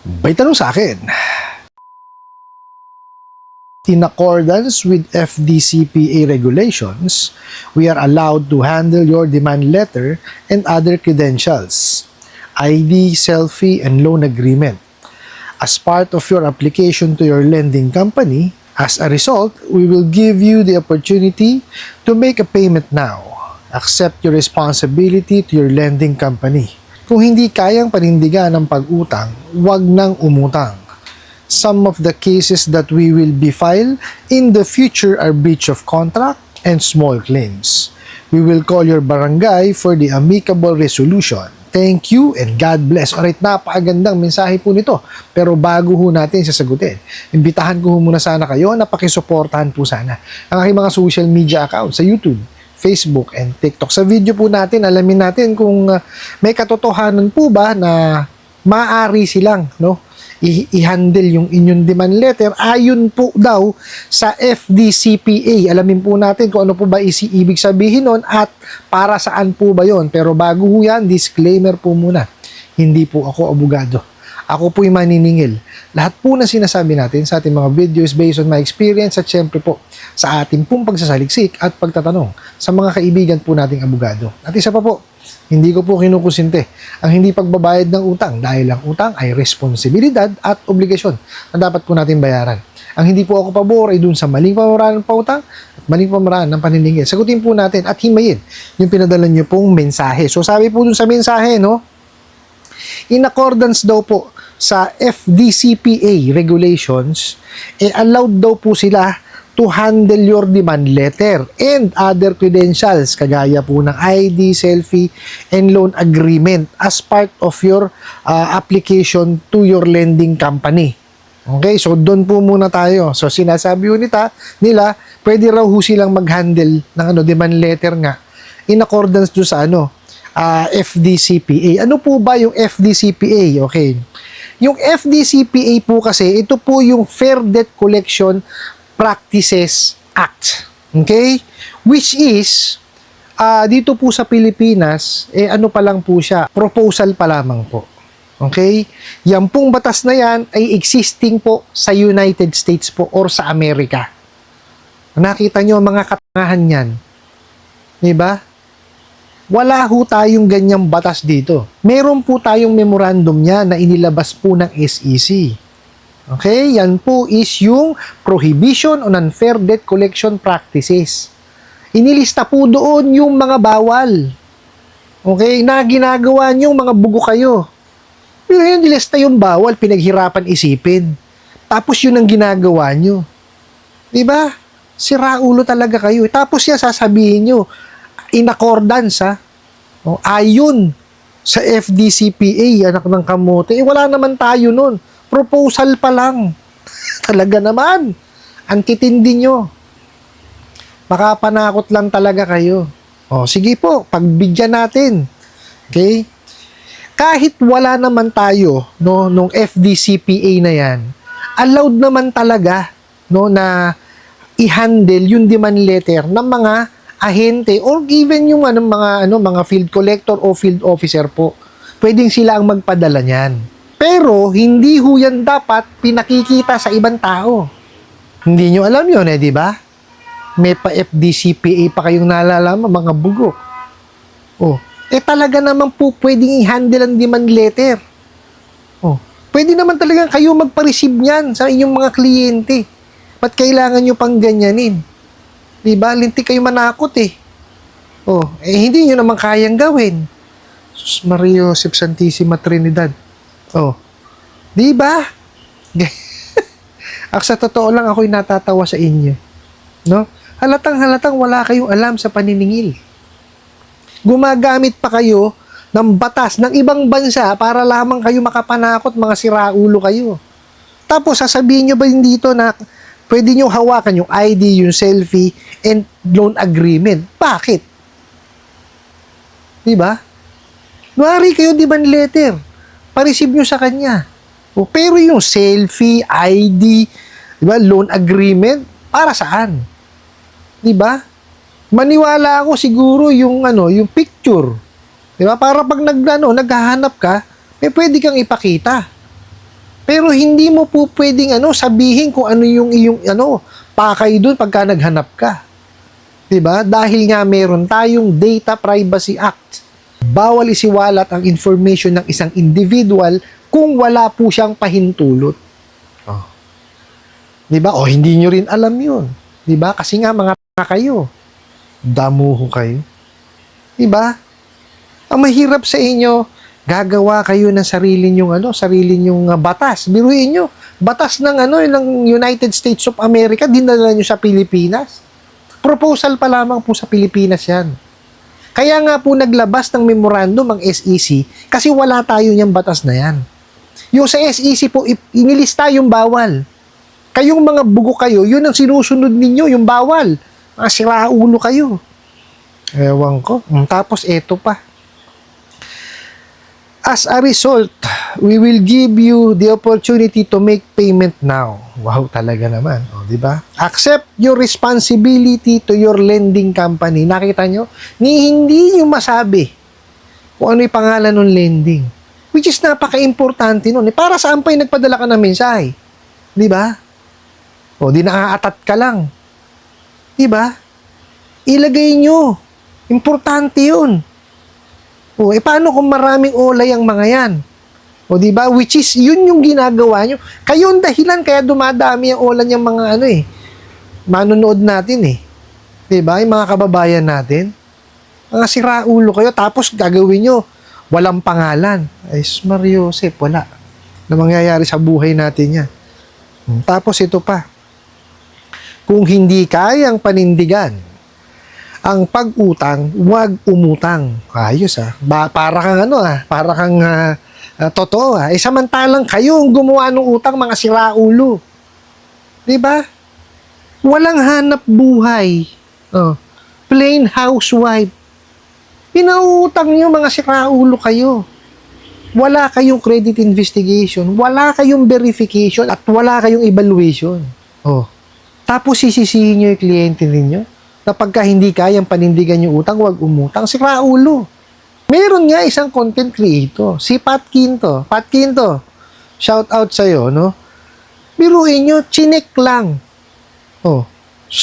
May tanong sa akin. In accordance with FDCPA regulations, we are allowed to handle your demand letter and other credentials, ID, selfie, and loan agreement as part of your application to your lending company. As a result, we will give you the opportunity to make a payment now. Accept your responsibility to your lending company. Kung hindi kayang panindigan ang pag-utang, huwag nang umutang. Some of the cases that we will be filed in the future are breach of contract and small claims. We will call your barangay for the amicable resolution. Thank you and God bless. Alright, napakagandang mensahe po nito. Pero bago ho natin sasagutin, imbitahan ko muna sana kayo na pakisuportahan po sana ang aking mga social media accounts sa YouTube, Facebook, and TikTok. Sa video po natin, alamin natin kung may katotohanan po ba na maaari silang i-handle yung inyong demand letter ayon po daw sa FDCPA. Alamin po natin kung ano po ba ibig sabihin nun at para saan po ba yon. Pero bago ho yan, disclaimer po muna. Hindi po ako abogado. Ako po'y maniningil. Lahat po na sinasabi natin sa ating mga videos based on my experience at syempre po sa ating pong pagsasaliksik at pagtatanong sa mga kaibigan po nating abogado. At isa pa po, hindi ko po kinukusinte ang hindi pagbabayad ng utang dahil ang utang ay responsibilidad at obligasyon na dapat po natin bayaran. Ang hindi po ako pabor ay dun sa maling pamaraan ng pautang at maling pamaraan ng paniningil. Sagutin po natin at himayin yung pinadala nyo pong mensahe. So sabi po dun sa mensahe, in accordance daw po sa FDCPA regulations, allowed daw po sila to handle your demand letter and other credentials kagaya po ng ID, selfie, and loan agreement as part of your application to your lending company. Okay, so doon po muna tayo. So sinasabi nila, pwede raw ho silang mag-handle ng demand letter nga in accordance do sa FDCPA. Ano po ba yung FDCPA? Okay. Yung FDCPA po kasi, ito po yung Fair Debt Collection Practices Act. Okay? Which is, dito po sa Pilipinas, ano pa lang po siya, proposal pa lamang po. Okay? Yan pong batas na yan ay existing po sa United States po or sa Amerika. Nakita nyo ang mga katangahan yan. Diba? Wala ho tayong ganyang batas dito. Meron po tayong memorandum niya na inilabas po ng SEC. Okay, yan po is yung Prohibition on Unfair Debt Collection Practices. Inilista po doon yung mga bawal. Okay, na ginagawa nyo mga bugo kayo. Pero yun, nilista yung bawal, pinaghirapan isipin. Tapos yun ang ginagawa nyo. Diba? Sira ulo talaga kayo. Tapos yan sasabihin nyo, in accordance ayon sa FDCPA, anak ng kamote, wala naman tayo nun. Proposal pa lang. Talaga naman. Ang titindi nyo. Makapanakot lang talaga kayo. Sige po, pagbigyan natin. Okay? Kahit wala naman tayo, nung FDCPA na yan, allowed naman talaga, na i-handle yung demand letter ng mga ahente or even yung mga field collector o field officer po. Pwedeng sila ang magpadala niyan. Pero, hindi ho yan dapat pinakikita sa ibang tao. Hindi nyo alam yun di ba? May pa FDCPA pa kayong nalalaman, mga bugok. Talaga naman po pwedeng i-handle ang demand letter. Pwede naman talaga kayo magpa-receive niyan sa inyong mga kliyente. Ba't kailangan nyo pang ganyanin? Di ba? Lintik kayo manakot hindi nyo naman kayang gawin. Sus Mario Joseph Santissima Trinidad. Di ba? Sa totoo lang ako'y natatawa sa inyo. Halatang wala kayong alam sa paniningil. Gumagamit pa kayo ng batas ng ibang bansa para lamang kayo makapanakot, mga siraulo kayo. Tapos sasabihin nyo ba dito na pwede nyo hawakan yung ID, yung selfie, and loan agreement? Bakit? Di ba? Wari kayo demand letter. Pa-receive nyo sa kanya. Pero yung selfie, ID, diba, loan agreement, para saan? Diba? Maniwala ako siguro yung picture. Diba? Para pag naghahanap ka, may pwede kang ipakita. Pero hindi mo po pwedeng sabihin kung ano yung iyong pakay doon pagka naghanap ka. 'Di ba? Dahil nga meron tayong Data Privacy Act. Bawal isiwalat ang information ng isang individual kung wala po siyang pahintulot. Oh. 'Di ba? O hindi nyo rin alam 'yun. 'Di ba? Kasi nga mga kayo. Damuho kayo. 'Di ba? Ang mahirap sa inyo, gagawa kayo ng sarili nyong batas. Biruin nyo, batas ng United States of America, dinala nyo sa Pilipinas. Proposal pa lamang po sa Pilipinas yan. Kaya nga po naglabas ng memorandum ang SEC kasi wala tayo niyang batas na yan. Yung sa SEC po, inilista yung bawal. Kayong mga bugo kayo, yun ang sinusunod ninyo, yung bawal. Mga siraulo kayo. Ewan ko. Tapos eto pa. As a result, we will give you the opportunity to make payment now. Wow, talaga naman. O, di ba? Accept your responsibility to your lending company. Nakita nyo? Hindi nyo masabi kung ano yung pangalan ng lending. Which is napaka-importante nun. Para saan pa yung nagpadala ka ng mensahe? Di ba? O, di naaatat ka lang. Di ba? Ilagay nyo. Importante yun. O, paano kung maraming olay ang mga yan? O, di ba? Which is, yun yung ginagawa nyo. Kayo ang dahilan, kaya dumadami ang olay ng mga manonood natin Di ba? Yung mga kababayan natin. Mga siraulo kayo, tapos gagawin nyo, walang pangalan. Ay, Mario Joseph, wala. Na mangyayari sa buhay natin yan. Tapos ito pa. Kung hindi kayang panindigan ang pag-utang, huwag umutang. Ayos para kang para kang totoo samantalang kayo ang gumawa ng utang, mga siraulo. 'Di ba? Walang hanap buhay. Plain housewife. Pinautang niyo, mga siraulo kayo. Wala kayong credit investigation, wala kayong verification, at wala kayong evaluation. Tapos sisisihin niyo yung kliyente ninyo na pagka hindi kayang panindigan yung utang, huwag umutang. Siraulo. Meron nga isang content creator, si Pat Quinto. Pat Quinto, shout out sa'yo, no? Biruin nyo, chinek lang.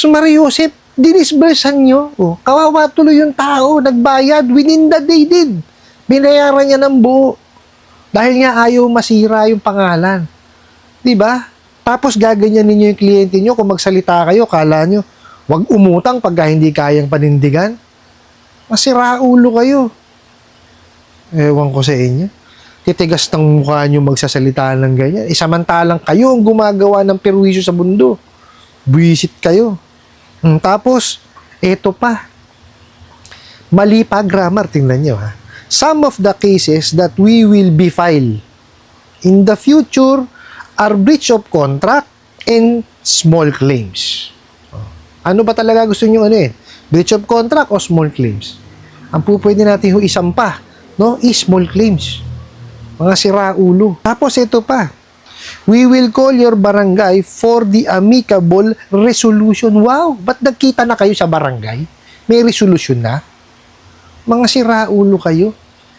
Mario Joseph, dinisbursan nyo. Kawawa tuloy yung tao, nagbayad, within the day din. Binayaran niya ng buo. Dahil nga ayaw masira yung pangalan. Diba? Tapos gaganyan ninyo yung kliyente nyo, kung magsalita kayo, kala nyo, huwag umutang pagka hindi kayang panindigan. Masiraulo kayo. Ewan ko sa inyo. Titigas ng mukha nyo magsasalita ng ganyan. Samantalang kayo ang gumagawa ng perwisyo sa mundo. Buwisit kayo. Tapos, eto pa. Mali pa grammar. Tingnan nyo Some of the cases that we will be filed in the future are breach of contract and small claims. Ano ba talaga gusto nyo breach of contract o small claims? Ang pwede natin isampa, small claims. Mga siraulo. Tapos ito pa. We will call your barangay for the amicable resolution. Wow! Ba't nagkita na kayo sa barangay? May resolution na? Mga siraulo kayo.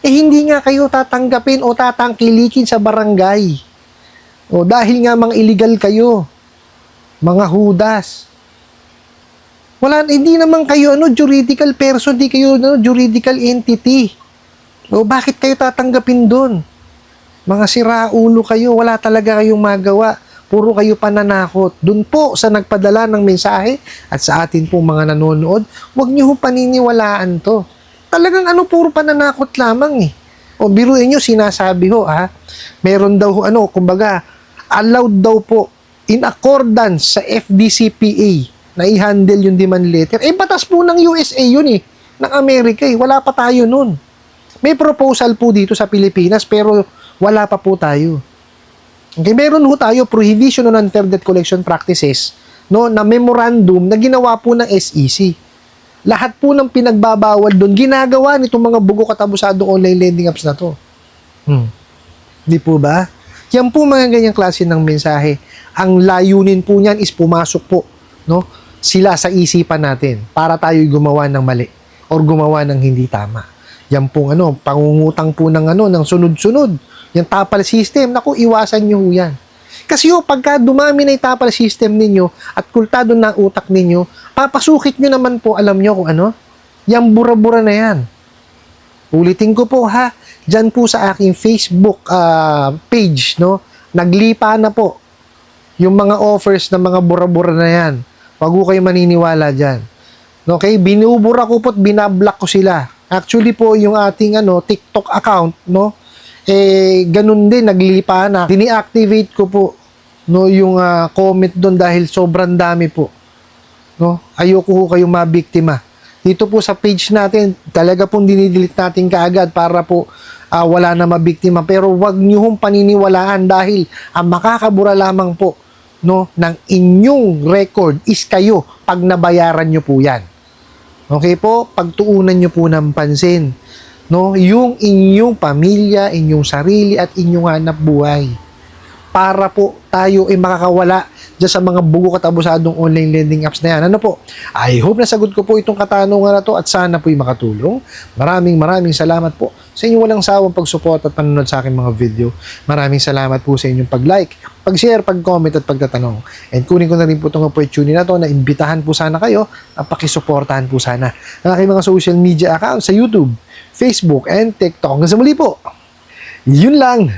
Hindi nga kayo tatanggapin o tatangkilikin sa barangay. Dahil nga mga illegal kayo. Mga hudas. Hindi naman kayo juridical person, hindi kayo juridical entity. Bakit kayo tatanggapin doon? Mga siraulo kayo, wala talaga kayong magawa. Puro kayo pananakot. Doon po sa nagpadala ng mensahe at sa atin po mga nanonood, huwag niyo paniniwalaan to. Talagang puro pananakot lamang biruin niyo, sinasabi meron daw kumbaga, allowed daw po in accordance sa FDCPA na i-handle yung demand letter. Batas po ng USA yun ng Amerika Wala pa tayo nun. May proposal po dito sa Pilipinas pero wala pa po tayo. Okay, meron ho tayo Prohibition on Unfair Debt Collection Practices na memorandum na ginawa po ng SEC. Lahat po ng pinagbabawal doon, ginagawa nitong mga bugo katabusadong online lending apps na to. Di po ba? Yan po mga ganyang klase ng mensahe. Ang layunin po niyan is pumasok po sila sa isipan natin para tayo gumawa ng mali or gumawa ng hindi tama. Yan pong pangungutang po ng ng sunod-sunod. Yung tapal system, iwasan nyo yan. Kasi pagka dumami na itapal system ninyo at kultado na ang utak ninyo, papasukit nyo naman po, alam nyo kung ano? Yang bura-bura na yan. Ulitin ko po ha, dyan po sa aking Facebook page, no? Naglipa na po yung mga offers ng mga bura-bura na yan. Wag ko kayo maniniwala dyan. Okay? Binubura ko po at binablock ko sila. Actually po, yung ating TikTok account, no? Ganun din, naglipa na. Dini-activate ko po, no, yung comment doon dahil sobrang dami po. No? Ayoko ko kayong mabiktima. Dito po sa page natin, talaga pong dinidelete natin kaagad para po wala na mabiktima. Pero wag niyo hong paniniwalaan dahil ang makakabura lamang po, no, ng inyong record is kayo pag nabayaran niyo po yan. Okay po? Pagtuunan niyo po ng pansin, no, yung inyong pamilya, inyong sarili at inyong hanap buhay. Para po tayo ay makakawala dyan sa mga bugo katabusadong online lending apps na yan. Ano po? I hope nasagot ko po itong katanungan na to at sana po'y makatulong. Maraming salamat po sa inyong walang sawang pagsupport at panonood sa aking mga video. Maraming salamat po sa inyong pag-like, pag-share, pag-comment at pagtatanong. And kunin ko na rin po itong opportunity na to na imbitahan po sana kayo at pakisuportahan po sana ang aking mga social media accounts sa YouTube, Facebook, and TikTok. Hanggang sa muli po. Yun lang.